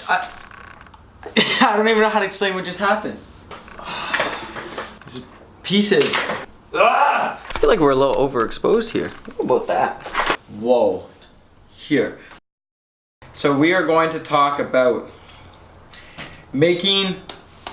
I don't even know how to explain what just happened. There's pieces. I feel like we're a little overexposed here. What about that? Whoa. Here. So we are going to talk about making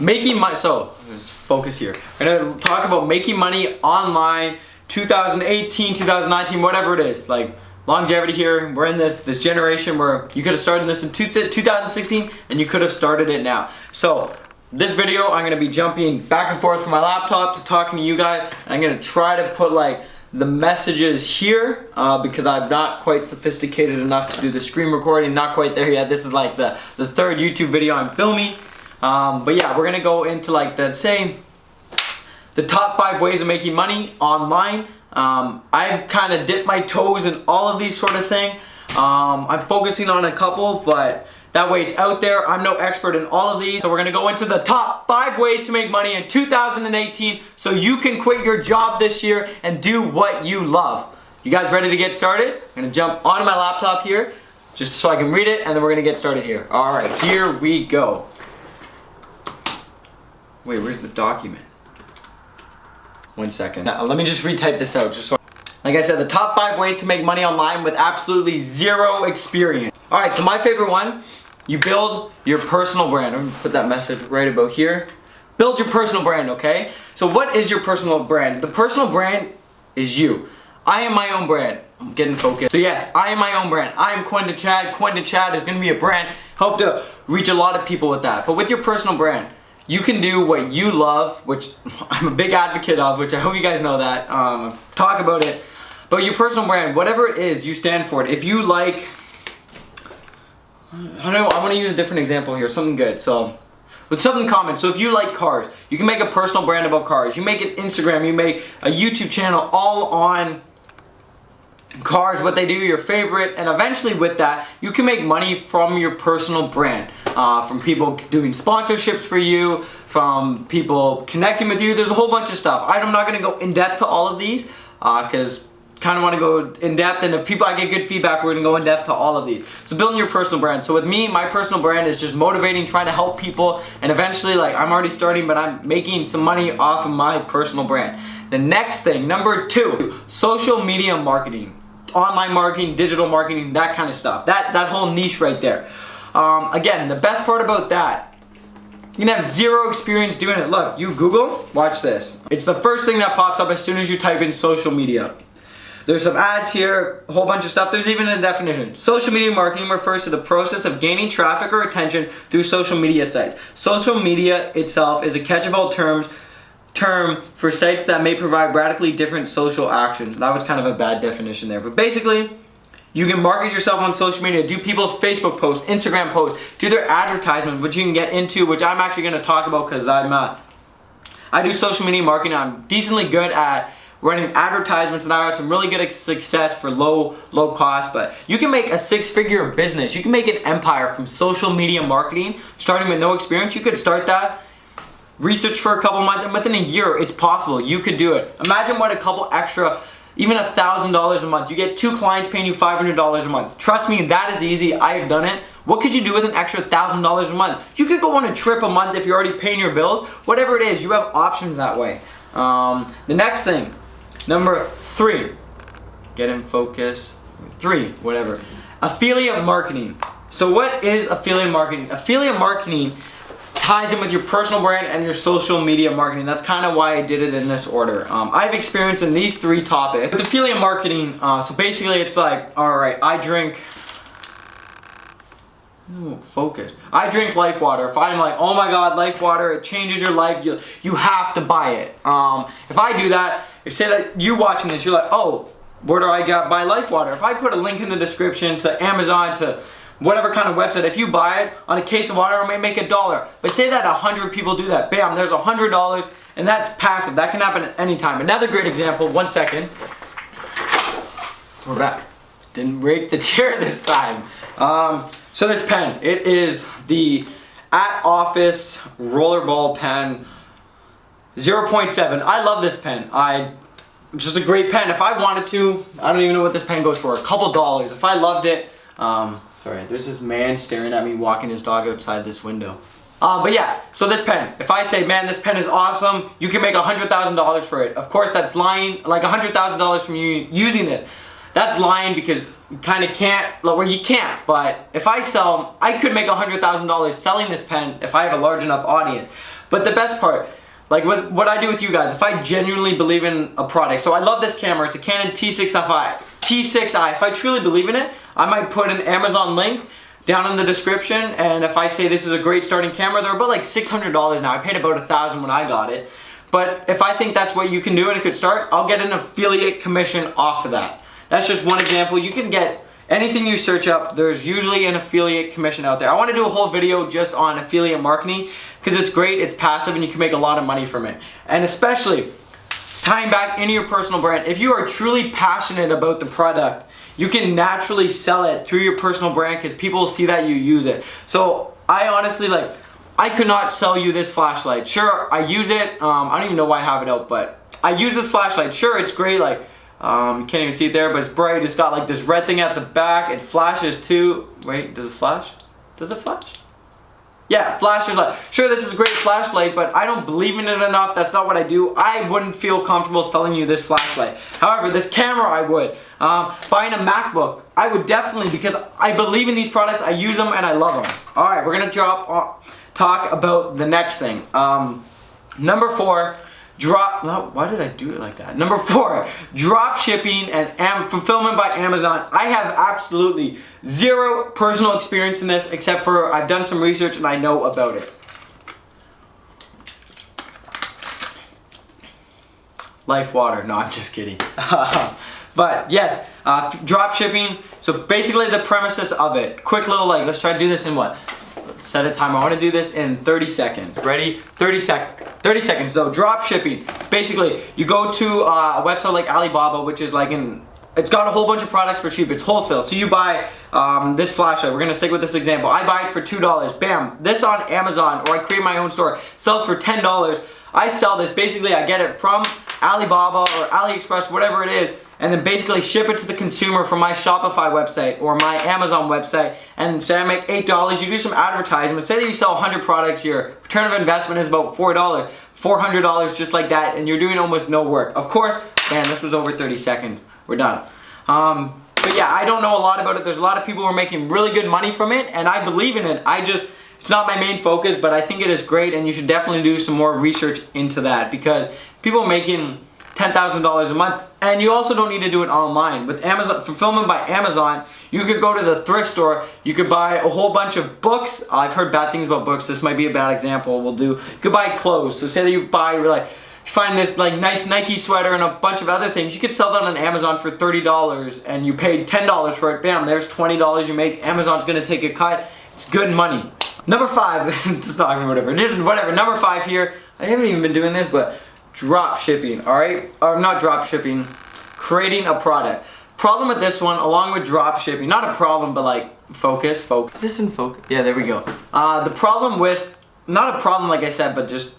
money. So let's focus here. We're going to talk about making money online 2018, 2019, whatever it is. Like longevity here. We're in this generation where you could have started this in 2016 and you could have started it now. So this video, I'm gonna be jumping back and forth from my laptop to talking to you guys. I'm gonna try to put like the messages here because I'm not quite sophisticated enough to do the screen recording. Not quite there yet. This is like the third YouTube video I'm filming. But yeah, we're gonna go into like the top 5 ways of making money online. I've kind of dipped my toes in all of these sort of thing. I'm focusing on a couple, but that way it's out there. I'm no expert in all of these. So we're gonna go into the top 5 ways to make money in 2018 so you can quit your job this year and do what you love. You guys ready to get started? I'm gonna jump onto my laptop here just so I can read it, and then we're gonna get started here. All right, here we go. Wait, where's the document? 1 second. Now, let me just retype this out. Like I said, the top 5 ways to make money online with absolutely zero experience. All right, so my favorite one, you build your personal brand. I'm gonna put that message right about here. Build your personal brand, okay? So what is your personal brand? The personal brand is you. I am my own brand. I'm getting focused. So yes, I am my own brand. I am Quentin Chad. Quentin Chad is gonna be a brand. Hope to reach a lot of people with that. But with your personal brand, you can do what you love, which I'm a big advocate of, which I hope you guys know that. Talk about it. But your personal brand, whatever it is, you stand for it. If you like, I don't know, I want to use a different example here, something good. So, with something common. So if you like cars, you can make a personal brand about cars. You make an Instagram, you make a YouTube channel all on cars, what they do, your favorite, and eventually with that, you can make money from your personal brand. From people doing sponsorships for you, from people connecting with you. There's a whole bunch of stuff. I'm not going to go in depth to all of these because kind of want to go in depth, and if I get good feedback, we're going to go in depth to all of these. So building your personal brand. So with me, my personal brand is just motivating, trying to help people, and eventually, like, I'm already starting, but I'm making some money off of my personal brand. The next thing, number 2, social media marketing. Online marketing, digital marketing, that kind of stuff. That whole niche right there. Again, the best part about that, you can have zero experience doing it. Look, you Google, watch this. It's the first thing that pops up as soon as you type in social media. There's some ads here, a whole bunch of stuff. There's even a definition. Social media marketing refers to the process of gaining traffic or attention through social media sites. Social media itself is a catch-all term for sites that may provide radically different social actions. That was kind of a bad definition there. But basically, you can market yourself on social media, do people's Facebook posts, Instagram posts, do their advertisements, which you can get into, which I'm actually going to talk about because I do social media marketing. I'm decently good at running advertisements, and I had some really good success for low cost. But you can make a 6-figure business. You can make an empire from social media marketing, starting with no experience. You could start that, research for a couple months, and within a year, it's possible. You could do it. Imagine what a couple extra, even $1,000 a month. You get 2 clients paying you $500 a month. Trust me, that is easy. I have done it. What could you do with an extra $1,000 a month? You could go on a trip a month if you're already paying your bills. Whatever it is, you have options that way. The next thing, number 3, get in focus. 3, whatever. Affiliate marketing. So what is affiliate marketing? Affiliate marketing ties in with your personal brand and your social media marketing. That's kind of why I did it in this order. I have experience in these 3 topics. With affiliate marketing, so basically it's like, alright, I drink Life Water. If I'm like, oh my god, Life Water, it changes your life, you have to buy it. If I do that, if say that you're watching this, you're like, oh, where do I buy Life Water? If I put a link in the description to Amazon, to whatever kind of website, if you buy it on a case of water, it may make $1. But say that 100 people do that, bam, there's $100, and that's passive. That can happen at any time. Another great example, 1 second. We're back. Didn't break the chair this time. So this pen, it is the At Office Rollerball Pen 0.7. I love this pen. Just a great pen. If I wanted to, I don't even know what this pen goes for, a couple dollars. If I loved it, Sorry, there's this man staring at me walking his dog outside this window. But yeah, so this pen, if I say, man, this pen is awesome, you can make $100,000 for it. Of course, that's lying, like $100,000 from you using this. That's lying because you kind of can't, well, you can't, but if I could make $100,000 selling this pen if I have a large enough audience. But the best part, like what I do with you guys, if I genuinely believe in a product, so I love this camera, it's a Canon T6i. If I truly believe in it, I might put an Amazon link down in the description, and if I say this is a great starting camera, they're about like $600 now. I paid about $1,000 when I got it. But if I think that's what you can do and it could start, I'll get an affiliate commission off of that. That's just one example. You can get anything you search up, there's usually an affiliate commission out there. I want to do a whole video just on affiliate marketing because it's great, it's passive, and you can make a lot of money from it. And especially tying back into your personal brand, if you are truly passionate about the product, you can naturally sell it through your personal brand because people will see that you use it. So I honestly, I could not sell you this flashlight. Sure, I use it. I don't even know why I have it out, but I use this flashlight. Sure, it's great. You can't even see it there, but it's bright. It's got like this red thing at the back. It flashes too. Wait, does it flash? Does it flash? Yeah, flashes. Sure, this is a great flashlight, but I don't believe in it enough. That's not what I do. I wouldn't feel comfortable selling you this flashlight. However, this camera I would. Buying a MacBook, I would definitely, because I believe in these products, I use them, and I love them. All right, we're gonna talk about the next thing. Number 4, why did I do it like that? Number 4, drop shipping and fulfillment by Amazon. I have absolutely zero personal experience in this, except for I've done some research and I know about it. Life water. No, I'm just kidding. But yes, drop shipping. So basically the premises of it. Quick little let's try to do this in what? Set a timer. I want to do this in 30 seconds. Ready? 30 seconds. So drop shipping. Basically, you go to a website like Alibaba, which is it's got a whole bunch of products for cheap. It's wholesale. So you buy this flashlight. We're gonna stick with this example. I buy it for $2. Bam. This on Amazon, or I create my own store, sells for $10. I sell this. Basically, I get it from Alibaba or AliExpress, whatever it is, and then basically ship it to the consumer from my Shopify website or my Amazon website, and say I make $8, you do some advertisement, say that you sell 100 products, your return of investment is about $4, $400 just like that, and you're doing almost no work. Of course, man, this was over 30 seconds, we're done. But yeah, I don't know a lot about it. There's a lot of people who are making really good money from it, and I believe in it. It's not my main focus, but I think it is great, and you should definitely do some more research into that, because people are making $10,000 a month, and you also don't need to do it online. With Amazon fulfillment by Amazon, you could go to the thrift store, you could buy a whole bunch of books. I've heard bad things about books. This might be a bad example. You could buy clothes. So say that you find this nice Nike sweater and a bunch of other things. You could sell that on Amazon for $30, and you paid $10 for it. Bam, there's $20 you make. Amazon's gonna take a cut. It's good money. Number 5, just talking whatever. Just whatever. Number 5 here. I haven't even been doing this, but drop shipping, alright? Or not drop shipping, creating a product. Problem with this one, along with drop shipping, not a problem, but focus. Is this in focus? Yeah, there we go. The problem with, not a problem like I said, but just,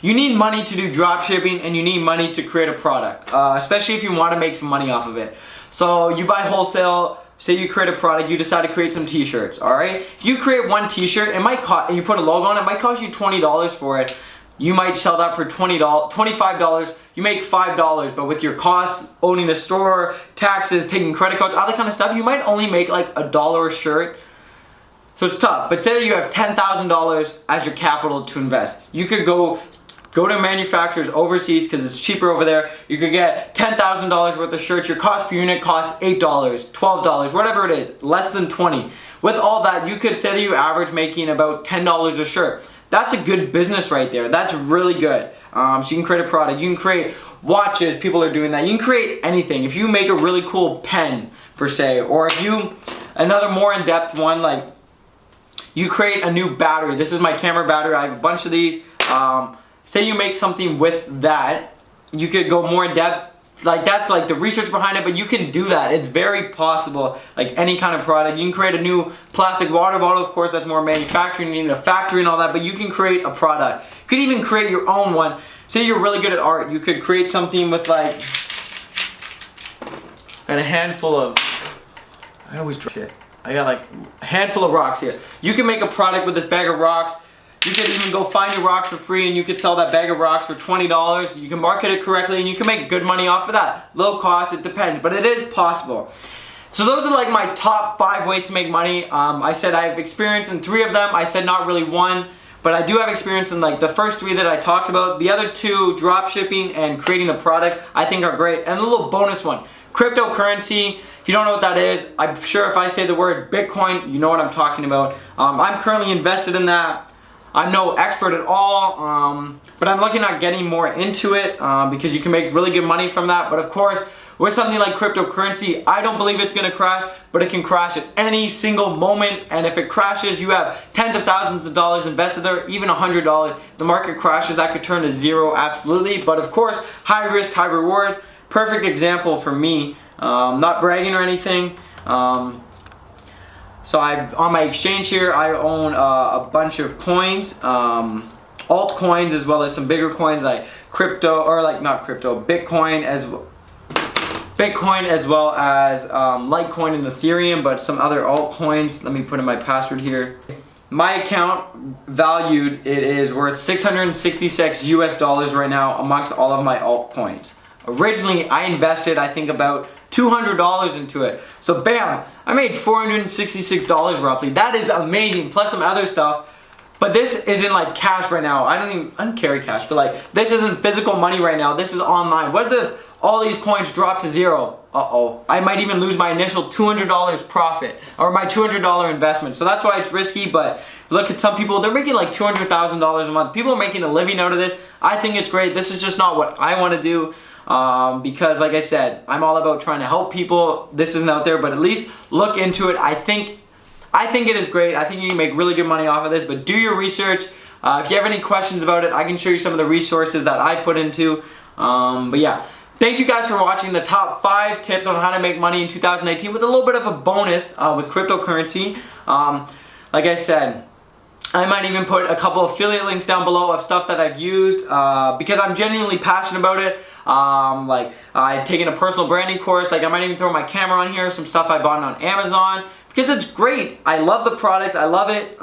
you need money to do drop shipping, and you need money to create a product, especially if you want to make some money off of it. So you buy wholesale. Say you create a product, you decide to create some t-shirts, alright? If you create one t-shirt, it might cost, and you put a logo on it, might cost you $20 for it. You might sell that for $20, $25, you make $5, but with your costs, owning the store, taxes, taking credit cards, all that kind of stuff, you might only make $1 a shirt. So it's tough, but say that you have $10,000 as your capital to invest. You could go to manufacturers overseas because it's cheaper over there. You could get $10,000 worth of shirts. Your cost per unit costs $8, $12, whatever it is, less than 20. With all that, you could say that you average making about $10 a shirt. That's a good business right there. That's really good. So you can create a product. You can create watches. People are doing that. You can create anything. If you make a really cool pen, per se, or if you, another more in-depth one, you create a new battery. This is my camera battery. I have a bunch of these. Say you make something with that, you could go more in depth. That's the research behind it, but you can do that. It's very possible, any kind of product. You can create a new plastic water bottle. Of course, that's more manufacturing. You need a factory and all that, but you can create a product. You could even create your own one. Say you're really good at art. You could create something with and a handful of, I always drop shit. I got like a handful of rocks here. You can make a product with this bag of rocks. You can even go find your rocks for free and you could sell that bag of rocks for $20. You can market it correctly and you can make good money off of that. Low cost, it depends, but it is possible. So those are like my top 5 ways to make money. I said I have experience in 3 of them. I said not really 1, but I do have experience in like the first 3 that I talked about. The other 2, drop shipping and creating a product, I think are great. And a little bonus one, cryptocurrency. If you don't know what that is, I'm sure if I say the word Bitcoin, you know what I'm talking about. I'm currently invested in that. I'm no expert at all, but I'm looking at getting more into it because you can make really good money from that. But of course, with something like cryptocurrency, I don't believe it's going to crash, but it can crash at any single moment. And if it crashes, you have tens of thousands of dollars invested there, even $100. If the market crashes, that could turn to 0, absolutely. But of course, high risk, high reward. Perfect example for me. Not bragging or anything. So on my exchange here, I own a bunch of coins, altcoins, as well as some bigger coins like crypto, or like not crypto, Bitcoin as well as Litecoin and Ethereum, but some other altcoins. Let me put in my password here. My account valued, it is worth $666 US right now amongst all of my altcoins. Originally, I invested, I think, about $200 into it. So bam, I made $466 roughly. That is amazing, plus some other stuff. But this isn't like cash right now. I don't carry cash, but like this isn't physical money right now. This is online. What if all these coins drop to 0? Uh-oh. I might even lose my initial $200 profit or my $200 investment. So that's why it's risky, but look at some people, they're making like $200,000 a month. People are making a living out of this. I think it's great. This is just not what I want to do. Because like I said, I'm all about trying to help people. This isn't out there, but at least look into it. I think it is great. I think you can make really good money off of this, but do your research. If you have any questions about it, I can show you some of the resources that I put into. But yeah, thank you guys for watching the top 5 tips on how to make money in 2018 with a little bit of a bonus with cryptocurrency. Like I said, I might even put a couple affiliate links down below of stuff that I've used because I'm genuinely passionate about it. Like I've taken a personal branding course. Like I might even throw my camera on here, some stuff I bought on Amazon because it's great. I love the product. I love it.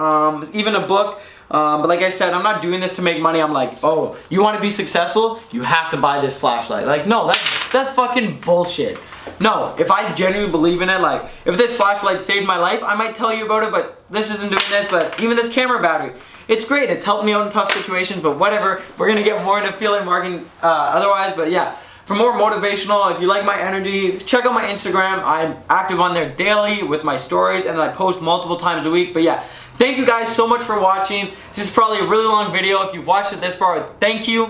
Even a book. But like I said, I'm not doing this to make money. I'm like, oh, you want to be successful? You have to buy this flashlight. Like, no, that's fucking bullshit. No, if I genuinely believe in it, like, if this flashlight saved my life, I might tell you about it, but this isn't doing this. But even this camera battery, it's great. It's helped me out in tough situations, but whatever. We're going to get more into affiliate marketing otherwise, but yeah. For more motivational, if you like my energy, check out my Instagram. I'm active on there daily with my stories, and I post multiple times a week. But yeah, thank you guys so much for watching. This is probably a really long video. If you've watched it this far, thank you.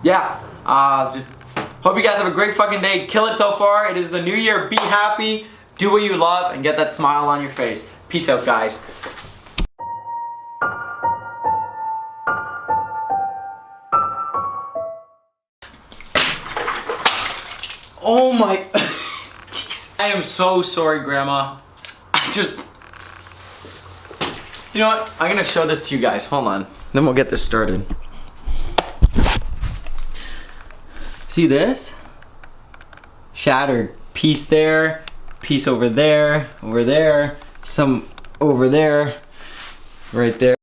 Just hope you guys have a great fucking day. Kill it so far. It is the new year. Be happy, do what you love, and get that smile on your face. Peace out, guys. Oh my, jeez. I am so sorry, Grandma. You know what? I'm gonna show this to you guys. Hold on. Then we'll get this started. See this? Shattered. Piece there, piece over there, some over there, right there.